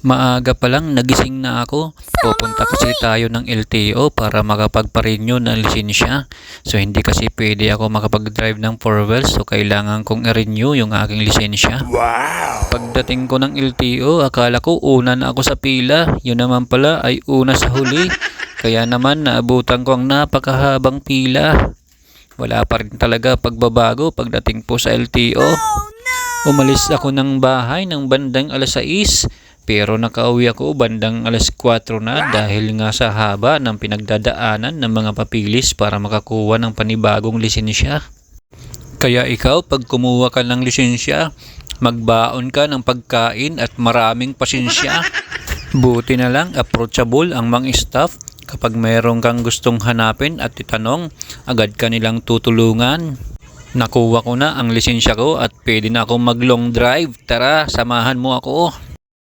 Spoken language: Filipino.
Maaga pa lang nagising na ako. Pupunta kasi tayo ng LTO para makapagpa-renew ng lisensya. So hindi kasi pwede ako makapag-drive ng 4 wheels, so kailangan kong i-renew yung aking lisensya. Pagdating ko ng LTO, akala ko una na ako sa pila. Yun naman pala ay una sa huli. Kaya naman naabutan ko ang napakahabang pila. Wala pa rin talaga pagbabago pagdating po sa LTO. Umalis ako ng bahay ng bandang alas 6, pero nakauwi ako bandang alas 4 na dahil nga sa haba ng pinagdadaanan ng mga papilis para makakuha ng panibagong lisensya. Kaya ikaw, pag kumuha ka ng lisensya, magbaon ka ng pagkain at maraming pasensya. Buti na lang approachable ang mga staff. Kapag mayroon kang gustong hanapin at itanong, agad ka nilang tutulungan. Nakuha ko na ang lisensya ko at pwede na akong mag long drive. Tara, samahan mo ako.